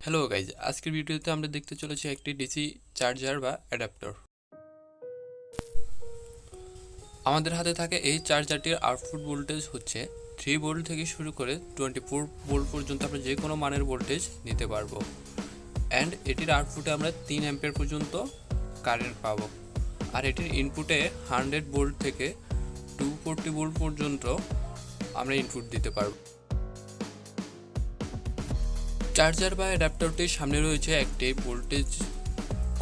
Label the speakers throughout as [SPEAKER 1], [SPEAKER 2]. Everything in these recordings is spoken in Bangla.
[SPEAKER 1] হ্যালো গাইজ, আজকের ভিডিওতে আমরা দেখতে চলেছি একটি ডিসি চার্জার বা অ্যাডাপ্টার। আমাদের হাতে থাকে এই চার্জারটির আউটপুট ভোল্টেজ হচ্ছে 3 ভোল্ট থেকে শুরু করে 24 ভোল্ট পর্যন্ত আমরা যে কোনো মানের ভোল্টেজ নিতে পারবো। অ্যান্ড এটির আউটপুটে আমরা 3 অ্যাম্পিয়ার পর্যন্ত কারেন্ট পাবো। আর এটির ইনপুটে 100 ভোল্ট থেকে 240 ভোল্ট পর্যন্ত আমরা ইনপুট দিতে পারবো। চার্জার বা অ্যাডাপ্টারটির সামনে রয়েছে একটি ভোল্টেজ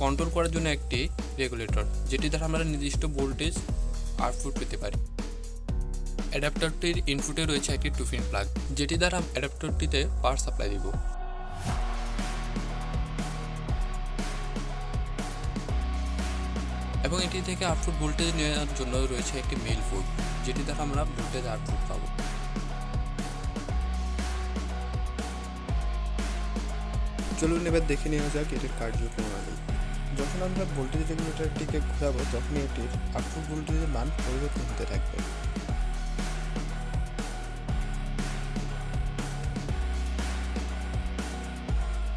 [SPEAKER 1] কন্ট্রোল করার জন্য একটি রেগুলেটর, যেটি দ্বারা আমরা নির্দিষ্ট ভোল্টেজ আউটপুট পেতে পারি। অ্যাডাপ্টারটির ইনপুটে রয়েছে একটি 2 পিন প্লাগ, যেটি দ্বারা অ্যাডাপ্টারটিতে পাওয়ার সাপ্লাই দিব। এবং এটি থেকে আউটপুট ভোল্টেজ নেওয়ার জন্য রয়েছে একটি মেল পোর্ট, যেটি দ্বারা আমরা ভোল্টেজ আউটপুট পাবো।
[SPEAKER 2] চলুন এবার দেখে নেওয়া যাক এটির কার্যপ্রণালী। যখন আমরা ভোল্টেজ রেগুলেটরটিকে ঘোরাবো তখন এটির আউটপুট ভোল্টেজের মান পরিবর্তন হতে থাকবে।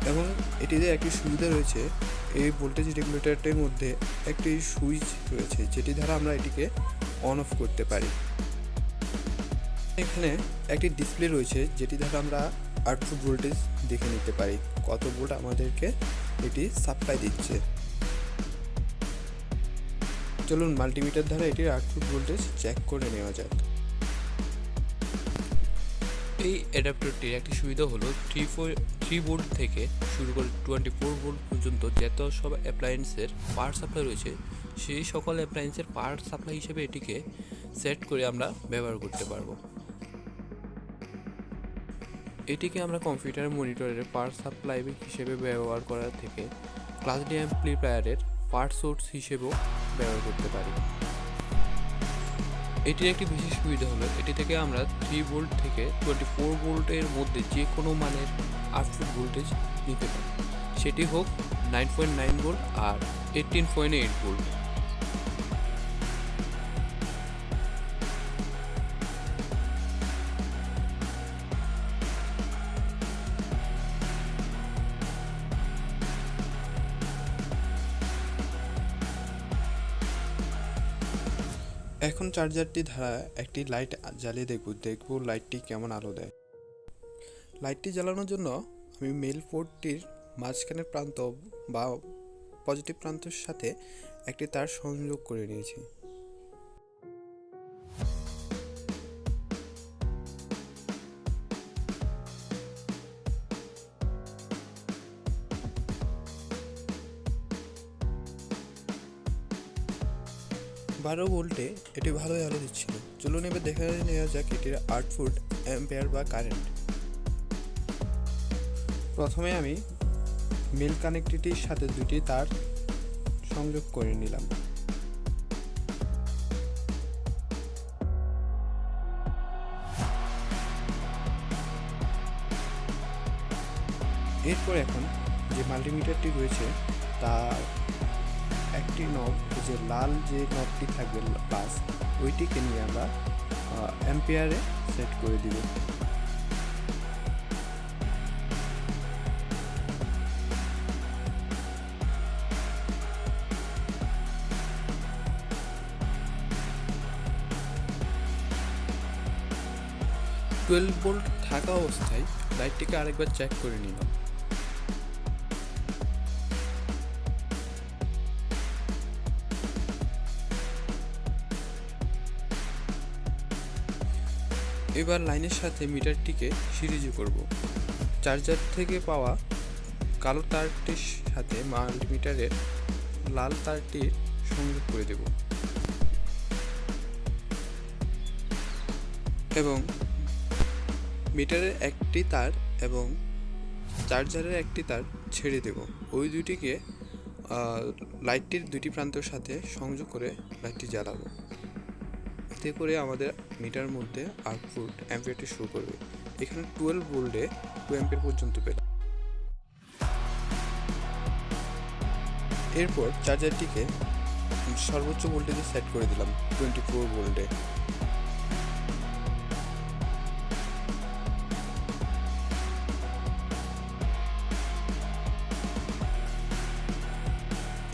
[SPEAKER 2] এবং এটিতে একটি সুবিধা রয়েছে, এই ভোল্টেজ রেগুলেটরটির মধ্যে একটি সুইচ রয়েছে যেটি দ্বারা আমরা এটিকে অন অফ করতে পারি। এখানে একটি ডিসপ্লে রয়েছে যেটি দ্বারা আমরা আউটপুট ভোল্টেজ দেখে নিতে পারি, কত ভোল্ট আমাদেরকে এটি সাপ্লাই দিচ্ছে। চলুন মাল্টিমিটার দ্বারা এটির আউটপুট ভোল্টেজ চেক করে নেওয়া যাক।
[SPEAKER 1] এই অ্যাডাপ্টারটির একটি সুবিধা হলো 3 ভোল্ট থেকে শুরু করে 24 ভোল্ট পর্যন্ত যত সব অ্যাপ্লায়েন্সের পাওয়ার সাপ্লাই রয়েছে, সেই সকল অ্যাপ্লায়েন্সের পাওয়ার সাপ্লাই হিসেবে এটিকে সেট করে আমরা ব্যবহার করতে পারবো। এটিকে আমরা কম্পিউটার মনিটরের পাওয়ার সাপ্লাই হিসেবে ব্যবহার করার থেকে ক্লাস ডি অ্যাম্প্লিফায়ারের পাওয়ার সোর্স হিসেবেও ব্যবহার করতে পারি। এটির একটি বিশেষ সুবিধা হলো এটি থেকে আমরা 3 ভোল্ট থেকে 24 ভোল্টের মধ্যে যে কোনো মানের আউটপুট ভোল্টেজ নিতে পারি, সেটি হোক 9.9 ভোল্ট আর 18.8 ভোল্ট।
[SPEAKER 2] এখন চার্জারটি দ্বারা একটি লাইট জ্বালিয়ে দেখব লাইটটি কেমন আলো দেয়। লাইটটি জ্বালানোর জন্য আমি মেল পোর্টটির মাঝখানের প্রান্ত বা পজিটিভ প্রান্তের সাথে একটি তার সংযোগ করে নিয়েছি। বারো ভোল্টে এটি ভালোই আলো দিচ্ছিল। চলুন এবার দেখে নেওয়া যাক এটির আউটপুট অ্যাম্পিয়ার বা কারেন্ট। প্রথমে আমি মেল কানেক্টিভিটির সাথে দুটি তার সংযোগ করে নিলাম। এরপর এখন যে মাল্টিমিটারটি রয়েছে তার একটি নব, যে লাল যে নবটি থাকবে প্লাস, ওইটিকে নিয়ে আমরা অ্যাম্পিয়ারে সেট করে দিব। টুয়েলভ ভোল্ট থাকা অবস্থায় লাইটটিকে আরেকবার চেক করে নিলাম। এবার লাইনের সাথে মিটারটিকে সিরিজ করব। চার্জার থেকে পাওয়া কালো তারটির সাথে মাল্টিমিটারের লাল তারটির সংযোগ করে দেব এবং মিটারের একটি তার এবং চার্জারের একটি তার ছেড়ে দেব। ওই দুটিকে লাইটটির দুটি প্রান্তের সাথে সংযোগ করে লাইটটি জ্বালাবো। এতে করে আমাদের মিটার মধ্যে আউটপুট অ্যাম্পিয়ারটি শো করবে। এখানে 12 ভোল্টে 2 অ্যাম্পিয়ার পর্যন্ত পেলাম। এরপর চার্জারটিকে সর্বোচ্চ ভোল্টেজে সেট করে দিলাম 24 ভোল্টে।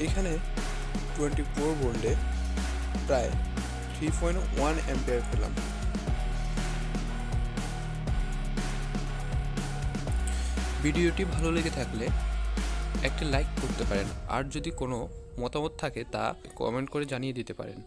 [SPEAKER 2] এখানে 24 ভোল্টে প্রায় 3.1 অ্যাম্পিয়ার পেলাম।
[SPEAKER 1] ভিডিওটি ভালো লেগে থাকলে একটি লাইক করতে পারেন, আর যদি কোনো মতামত থাকে তা কমেন্ট করে জানিয়ে দিতে পারেন।